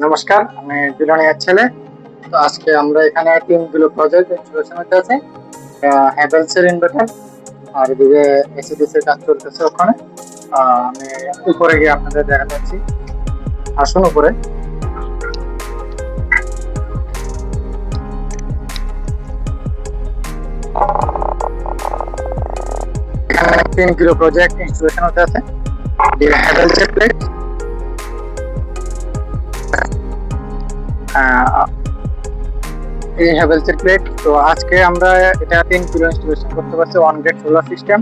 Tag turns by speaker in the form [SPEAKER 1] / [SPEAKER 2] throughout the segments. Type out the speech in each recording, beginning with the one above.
[SPEAKER 1] নমস্কার, আমি বিলনিয়ার ছেলে। তো আজকে আমরা এখানে তিনগুলো প্রজেক্ট ইনস্টলেশন হতে আছে। হ্যাভেলস এর ইনভার্টার, আর এদিকে এসিডিসি এর কাজ চলতেছে ওখানে। আমি উপরে গিয়ে আপনাদের দেখাচ্ছি। আসুন উপরে। এখানে 3 কিলো প্রজেক্ট ইনস্টলেশন হতে আছে। হ্যাভেলস এর প্লেট, এই হ্যাভেলস এর প্লেট। তো আজকে আমরা এটা 3 কিলো ইনস্টলেশন করতে পারছি, ওয়ান গ্রেড সোলার সিস্টেম।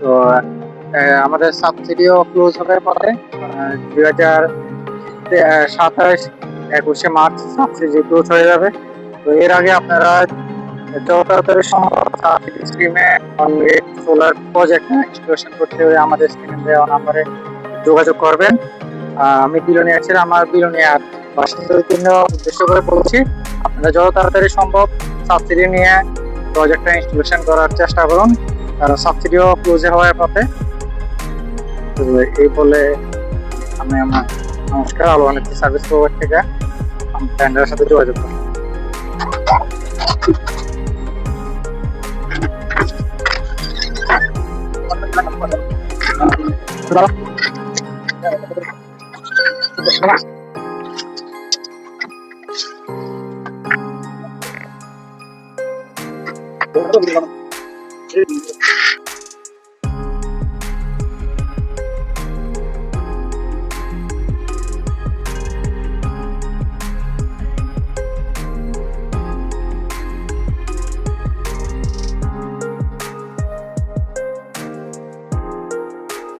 [SPEAKER 1] তো আমাদের সাবসিডিও ক্লোজ হবে পরে 2027-21 মার্চ সাবসিডি ক্লোজ হয়ে যাবে। তো এর আগে আপনারা যত তাড়াতাড়ি সম্ভব সাবসিডি স্কিমে one grade solar project installation করতে হলে আমাদের স্ক্রিনে দেওয়া নাম্বারে যোগাযোগ করবেন। আমি বিলোনিয়ার ছেলে, আমার বিলোনিয়ার বাসিন্দাদের জন্য উদ্দেশ্য করে বলছি, আপনারা যত তাড়াতাড়ি সম্ভব সাবসিডি নিয়ে প্রজেক্টটা ইনস্টলেশন করার চেষ্টা করুন, কারণ সাবসিডিও ক্লোজে হওয়ার পথে। তো এই বলে আমি আমার নমস্কার, আলো অনেক সার্ভিস প্রোভাইড থেকে আমার ফ্রেন্ডের সাথে যোগাযোগ করুন।